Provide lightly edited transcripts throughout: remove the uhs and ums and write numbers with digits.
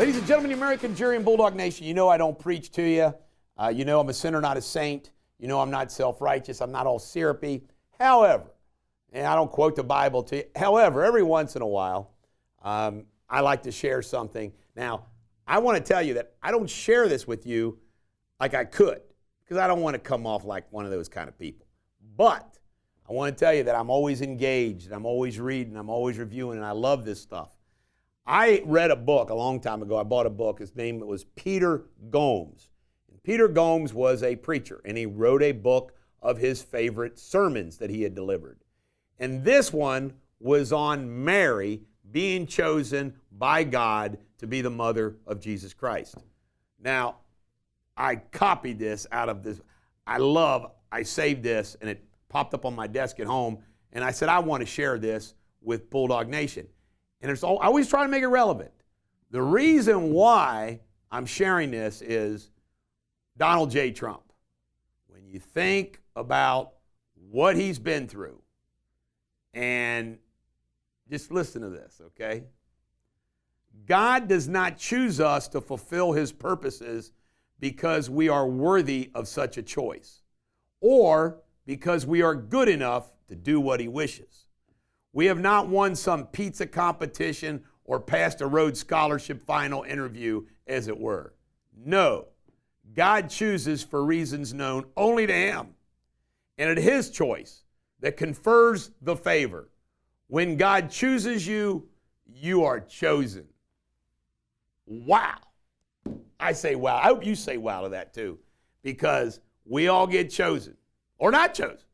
Ladies and gentlemen, the American Jury and Bulldog Nation, you know I don't preach to you. You know I'm a sinner, not a saint. You know I'm not self-righteous. I'm not all syrupy. However, and I don't quote the Bible to you. However, every once in a while, I like to share something. Now, I want to tell you that I don't share this with you like I could, because I don't want to come off like one of those kind of people. But I want to tell you that I'm always engaged, I'm always reading, I'm always reviewing, and I love this stuff. I read a book a long time ago. I bought a book. His name was Peter Gomes. And Peter Gomes was a preacher, and he wrote a book of his favorite sermons that he had delivered. And this one was on Mary being chosen by God to be the mother of Jesus Christ. Now, I copied this out of this. I saved this, and it popped up on my desk at home, and I said, I want to share this with Bulldog Nation. And I always try to make it relevant. The reason why I'm sharing this is Donald J. Trump. When you think about what he's been through, and just listen to this, okay? God does not choose us to fulfill his purposes because we are worthy of such a choice, or because we are good enough to do what he wishes. We have not won some pizza competition or passed a Rhodes Scholarship final interview, as it were. No, God chooses for reasons known only to him, and it's his choice that confers the favor. When God chooses you, you are chosen. Wow. I say wow. I hope you say wow to that too, because we all get chosen or not chosen.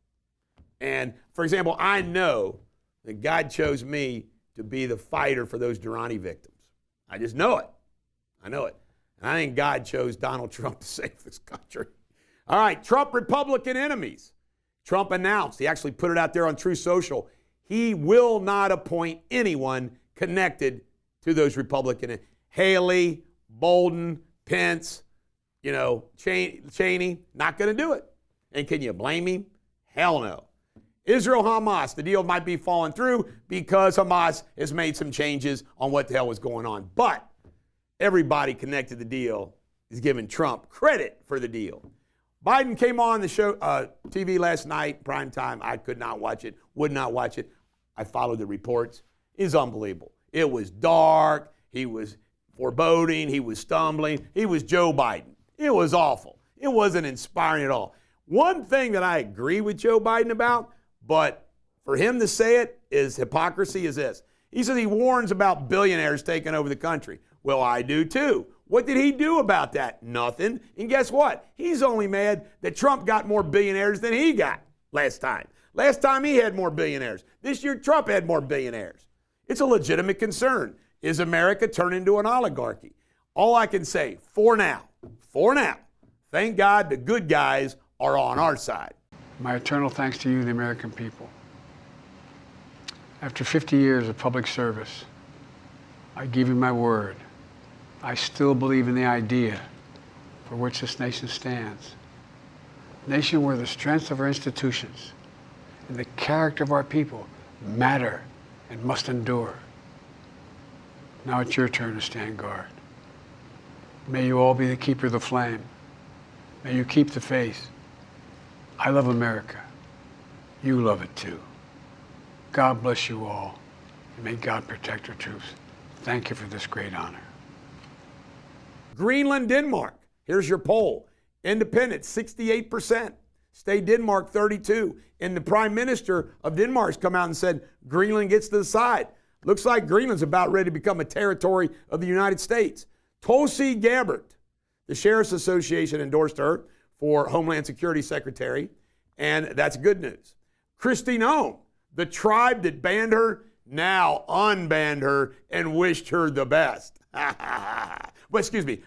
And for example, I know that God chose me to be the fighter for those Durrani victims. I just know it. I know it. And I think God chose Donald Trump to save this country. All right, Trump Republican enemies. Trump announced, he actually put it out there on True Social, he will not appoint anyone connected to those Republican. Haley, Bolden, Pence, Cheney, not going to do it. And can you blame him? Hell no. Israel-Hamas, the deal might be falling through because Hamas has made some changes on what the hell was going on. But everybody connected to the deal is giving Trump credit for the deal. Biden came on the show, TV last night, primetime. I could not watch it, would not watch it. I followed the reports. It's unbelievable. It was dark. He was foreboding. He was stumbling. He was Joe Biden. It was awful. It wasn't inspiring at all. One thing that I agree with Joe Biden about, but for him to say it is hypocrisy, is this. He says he warns about billionaires taking over the country. Well, I do too. What did he do about that? Nothing. And guess what? He's only mad that Trump got more billionaires than he got last time. Last time he had more billionaires. This year Trump had more billionaires. It's a legitimate concern. Is America turning into an oligarchy? All I can say, for now, thank God the good guys are on our side. My eternal thanks to you, the American people. After 50 years of public service, I give you my word. I still believe in the idea for which this nation stands. A nation where the strength of our institutions and the character of our people matter and must endure. Now it's your turn to stand guard. May you all be the keeper of the flame. May you keep the faith. I love America. You love it too. God bless you all, and may God protect our troops. Thank you for this great honor. Greenland, Denmark. Here's your poll. Independent, 68%. Stay Denmark, 32%. And the Prime Minister of Denmark's come out and said Greenland gets to the side. Looks like Greenland's about ready to become a territory of the United States. Tulsi Gabbard, the Sheriff's Association endorsed her for Homeland Security Secretary, and that's good news. Kristi Noem, the tribe that banned her, now unbanned her and wished her the best. Well, excuse me,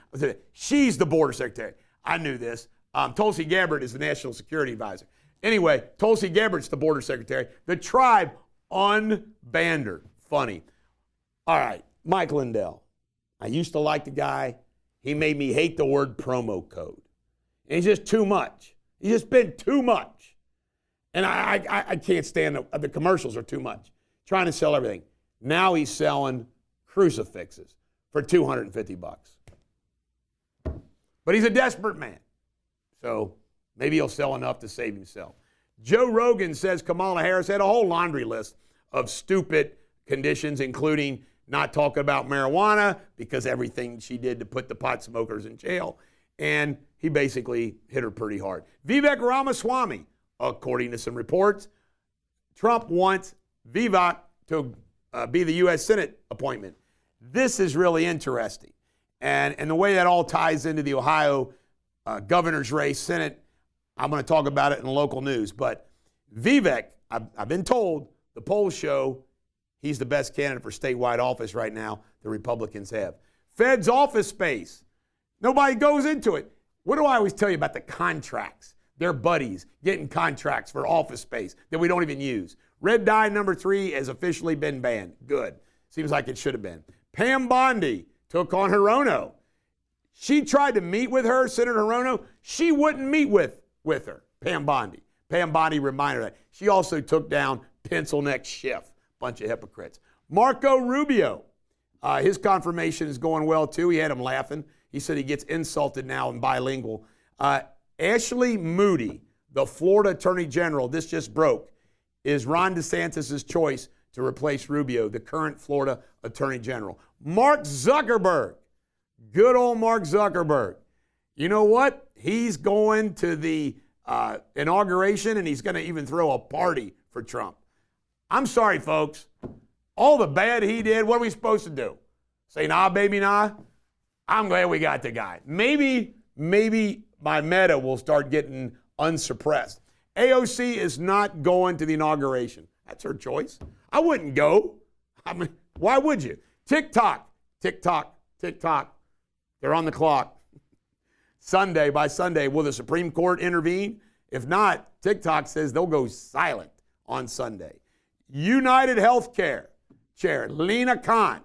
she's the border secretary. I knew this. Tulsi Gabbard is the national security advisor. Anyway, Tulsi Gabbard's the border secretary. The tribe unbanned her. Funny. All right, Mike Lindell. I used to like the guy. He made me hate the word promo code. And he's just too much. He's just been too much. And I can't stand the commercials are too much. Trying to sell everything. Now he's selling crucifixes. for $250. But he's a desperate man. So maybe he'll sell enough to save himself. Joe Rogan says Kamala Harris had a whole laundry list of stupid conditions, including not talking about marijuana because everything she did to put the pot smokers in jail. And he basically hit her pretty hard. Vivek Ramaswamy, according to some reports, Trump wants Vivek to be the U.S. Senate appointment. This is really interesting. And the way that all ties into the Ohio governor's race, Senate, I'm going to talk about it in the local news. But Vivek, I've been told, the polls show he's the best candidate for statewide office right now the Republicans have. Fed's office space. Nobody goes into it. What do I always tell you about the contracts? Their buddies getting contracts for office space that we don't even use. Red dye number 3 has officially been banned. Good. Seems like it should have been. Pam Bondi took on Hirono. She tried to meet with her, Senator Hirono. She wouldn't meet with her, Pam Bondi. Pam Bondi reminded her that. She also took down Pencil Neck Schiff. Bunch of hypocrites. Marco Rubio. His confirmation is going well, too. He had him laughing. He said he gets insulted now in bilingual. Ashley Moody, the Florida Attorney General, this just broke, is Ron DeSantis' choice to replace Rubio, the current Florida Attorney General. Mark Zuckerberg, good old Mark Zuckerberg. You know what? He's going to the inauguration, and he's going to even throw a party for Trump. I'm sorry, folks. All the bad he did, what are we supposed to do? Say, nah, baby, nah? I'm glad we got the guy. Maybe my meta will start getting unsuppressed. AOC is not going to the inauguration. That's her choice. I wouldn't go. I mean, why would you? TikTok. They're on the clock. By Sunday, will the Supreme Court intervene? If not, TikTok says they'll go silent on Sunday. United Healthcare Chair Lena Khan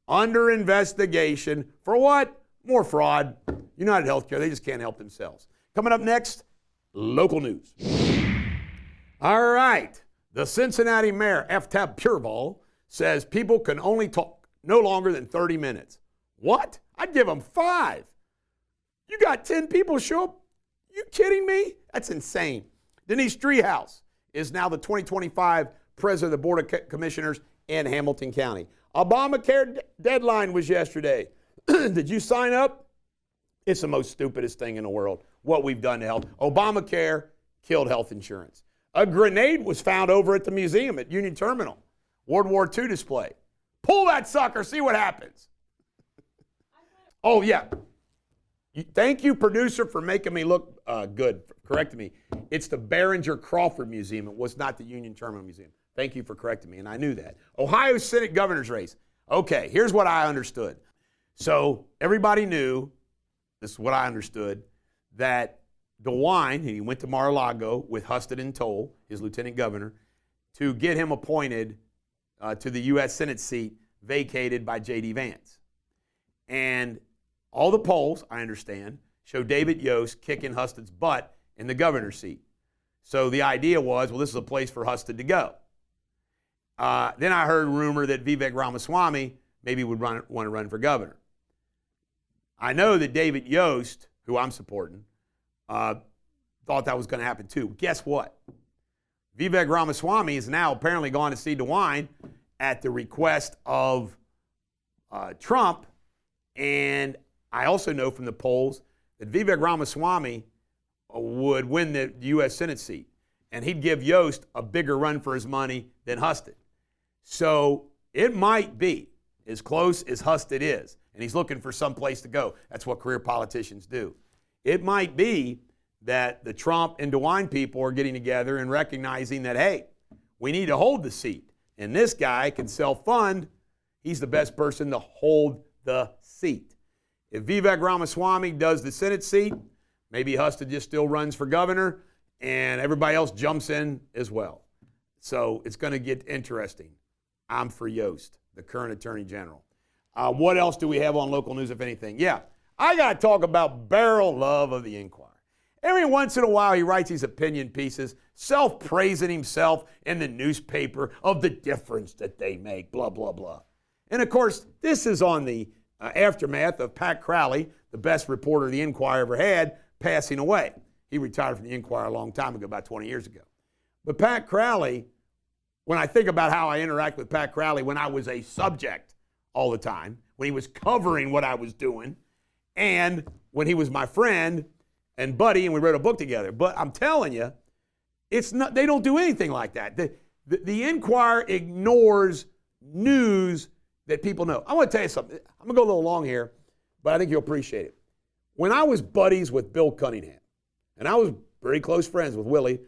under investigation for what? More fraud. United Healthcare, they just can't help themselves. Coming up next, local news. All right. The Cincinnati mayor, F-Tab Pureball, says people can only talk no longer than 30 minutes. What? I'd give them 5. You got 10 people show up? You kidding me? That's insane. Denise Driehaus is now the 2025 president of the Board of Commissioners in Hamilton County. Obamacare deadline was yesterday. Did you sign up? It's the most stupidest thing in the world, what we've done to health. Obamacare killed health insurance. A grenade was found over at the museum at Union Terminal. World War II display. Pull that sucker, see what happens. Oh, yeah. Thank you, producer, for making me look good, correcting me. It's the Behringer Crawford Museum. It was not the Union Terminal Museum. Thank you for correcting me, and I knew that. Ohio Senate governor's race. Okay, here's what I understood. So everybody knew, this is what I understood, that DeWine, he went to Mar-a-Lago with Husted and Toll, his lieutenant governor, to get him appointed to the U.S. Senate seat vacated by J.D. Vance. And all the polls, I understand, show David Yost kicking Husted's butt in the governor's seat. So the idea was, well, this is a place for Husted to go. Then I heard rumor that Vivek Ramaswamy maybe would want to run for governor. I know that David Yost, who I'm supporting, thought that was going to happen too. Guess what? Vivek Ramaswamy is now apparently gone to see DeWine at the request of Trump. And I also know from the polls that Vivek Ramaswamy would win the U.S. Senate seat. And he'd give Yost a bigger run for his money than Husted. So it might be as close as Husted is. And he's looking for some place to go. That's what career politicians do. It might be that the Trump and DeWine people are getting together and recognizing that, hey, we need to hold the seat. And this guy can self-fund. He's the best person to hold the seat. If Vivek Ramaswamy does the Senate seat, maybe Husted just still runs for governor, and everybody else jumps in as well. So it's going to get interesting. I'm for Yost, the current Attorney General. What else do we have on local news, if anything? Yeah, I got to talk about Beryl Love of the Enquirer. Every once in a while, he writes these opinion pieces, self-praising himself in the newspaper of the difference that they make, blah, blah, blah. And, of course, this is on the aftermath of Pat Crowley, the best reporter the Enquirer ever had, passing away. He retired from the Enquirer a long time ago, about 20 years ago. But Pat Crowley, when I think about how I interact with Pat Crowley when I was a subject all the time, when he was covering what I was doing, and when he was my friend and buddy and we wrote a book together. But I'm telling you, it's not. They don't do anything like that. The Enquirer ignores news that people know. I want to tell you something. I'm going to go a little long here, but I think you'll appreciate it. When I was buddies with Bill Cunningham, and I was very close friends with Willie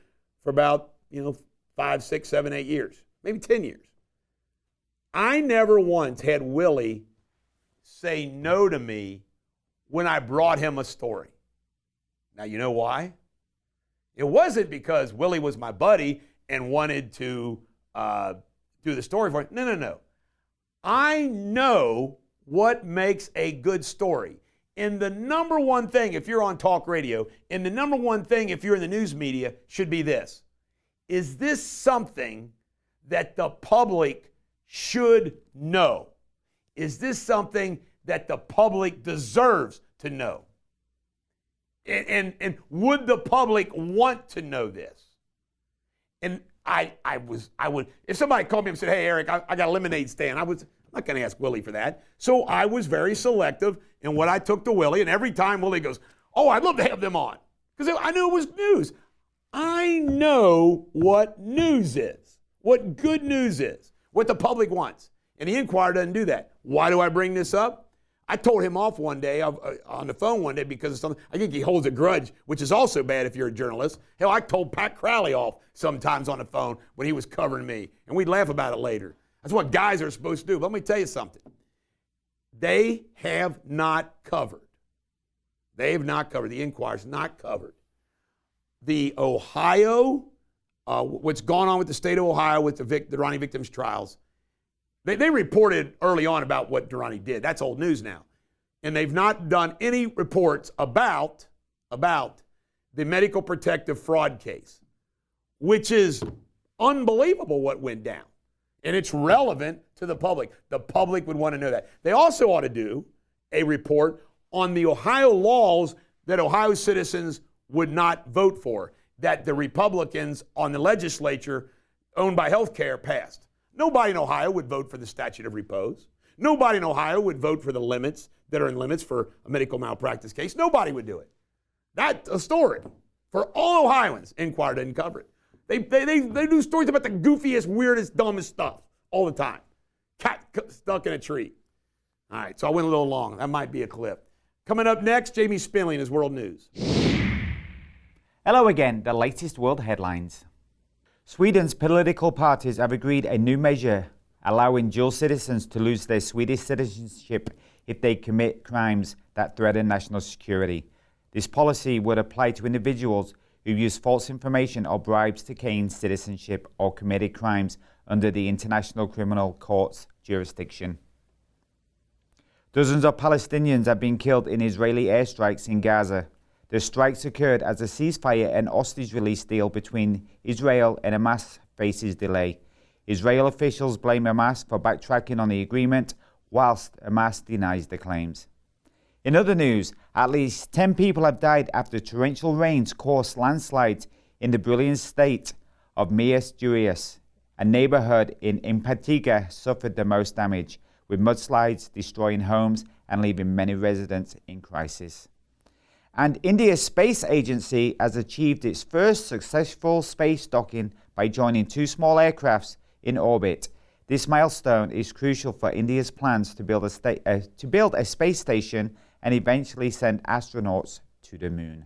for about, 5, 6, 7, 8 years, maybe 10 years. I never once had Willie say no to me when I brought him a story. Now, you know why? It wasn't because Willie was my buddy and wanted to do the story for him. No. I know what makes a good story. And the number one thing, if you're on talk radio, and the number one thing, if you're in the news media, should be this. Is this something that the public should know? Is this something that the public deserves to know? And would the public want to know this? And I would, if somebody called me and said, hey, Eric, I got a lemonade stand, I'm not going to ask Willie for that. So I was very selective in what I took to Willie. And every time Willie goes, oh, I'd love to have them on. Because I knew it was news. I know what news is, what good news is, what the public wants. And the Enquirer doesn't do that. Why do I bring this up? I told him off one day on the phone one day because of something. I think he holds a grudge, which is also bad if you're a journalist. Hell, I told Pat Crowley off sometimes on the phone when he was covering me, and we'd laugh about it later. That's what guys are supposed to do. But let me tell you something. They have not covered. They have not covered. The Enquirer's not covered. The Ohio, what's gone on with the state of Ohio with the Durrani victims' trials, they reported early on about what Durrani did. That's old news now. And they've not done any reports about the medical protective fraud case, which is unbelievable what went down. And it's relevant to the public. The public would want to know that. They also ought to do a report on the Ohio laws that Ohio citizens would not vote for, that the Republicans on the legislature owned by healthcare passed. Nobody in Ohio would vote for the statute of repose. Nobody in Ohio would vote for the limits that are in limits for a medical malpractice case. Nobody would do it. That's a story for all Ohioans. Enquirer didn't cover it. They do stories about the goofiest, weirdest, dumbest stuff all the time. Cat stuck in a tree. All right, so I went a little long. That might be a clip. Coming up next, Jamie Spindley in his World News. Hello again, the latest world headlines. Sweden's political parties have agreed a new measure allowing dual citizens to lose their Swedish citizenship if they commit crimes that threaten national security. This policy would apply to individuals who use false information or bribes to gain citizenship or committed crimes under the International Criminal Court's jurisdiction. Dozens of Palestinians have been killed in Israeli airstrikes in Gaza. The strikes occurred as a ceasefire and hostage release deal between Israel and Hamas faces delay. Israel officials blame Hamas for backtracking on the agreement, whilst Hamas denies the claims. In other news, at least 10 people have died after torrential rains caused landslides in the brilliant state of Minas Gerais. A neighborhood in Impatiga suffered the most damage, with mudslides destroying homes and leaving many residents in crisis. And India's space agency has achieved its first successful space docking by joining 2 small aircrafts in orbit. This milestone is crucial for India's plans to build a space station and eventually send astronauts to the moon.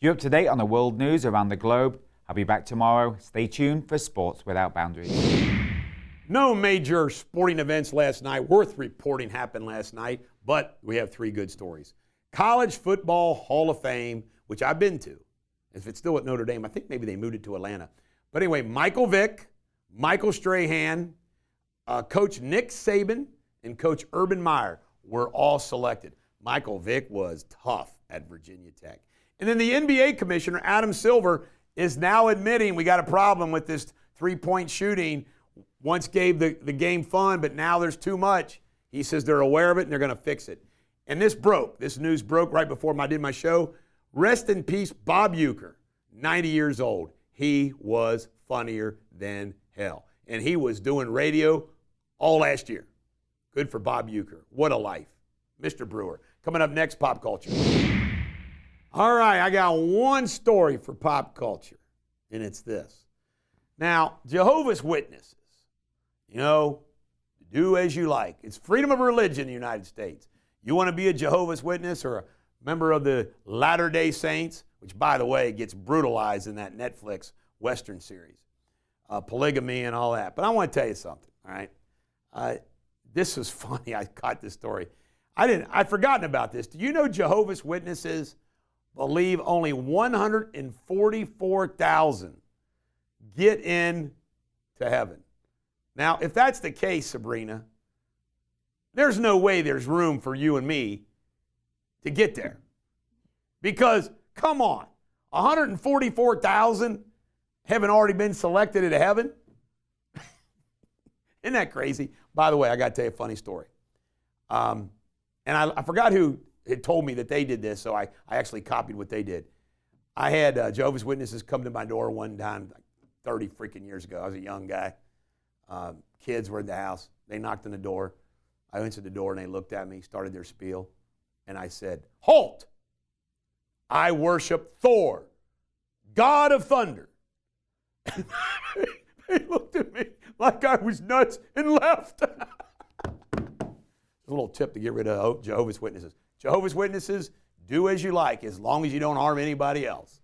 You're up to date on the world news around the globe. I'll be back tomorrow. Stay tuned for Sports Without Boundaries. No major sporting events last night worth reporting happened last night, but we have 3 good stories. College Football Hall of Fame, which I've been to. If it's still at Notre Dame, I think maybe they moved it to Atlanta. But anyway, Michael Vick, Michael Strahan, Coach Nick Saban, and Coach Urban Meyer were all selected. Michael Vick was tough at Virginia Tech. And then the NBA commissioner, Adam Silver, is now admitting we got a problem with this 3-point shooting. Once gave the game fun, but now there's too much. He says they're aware of it and they're going to fix it. And this news broke right before I did my show. Rest in peace, Bob Uecker, 90 years old. He was funnier than hell. And he was doing radio all last year. Good for Bob Uecker. What a life. Mr. Brewer. Coming up next, pop culture. All right, I got one story for pop culture, and it's this. Now, Jehovah's Witnesses, do as you like. It's freedom of religion in the United States. You want to be a Jehovah's Witness or a member of the Latter-day Saints, which, by the way, gets brutalized in that Netflix Western series, polygamy and all that. But I want to tell you something, all right? This is funny. I caught this story. I'd forgotten about this. Do you know Jehovah's Witnesses believe only 144,000 get in to heaven? Now, if that's the case, Sabrina, there's no way there's room for you and me to get there. Because, come on, 144,000 haven't already been selected into heaven? Isn't that crazy? By the way, I got to tell you a funny story. And I forgot who had told me that they did this, so I actually copied what they did. I had Jehovah's Witnesses come to my door one time, like 30 freaking years ago. I was a young guy. Kids were in the house. They knocked on the door. I answered the door, and they looked at me, started their spiel, and I said, "Halt! I worship Thor, God of thunder." They looked at me like I was nuts and left. A little tip to get rid of Jehovah's Witnesses. Jehovah's Witnesses, do as you like as long as you don't harm anybody else.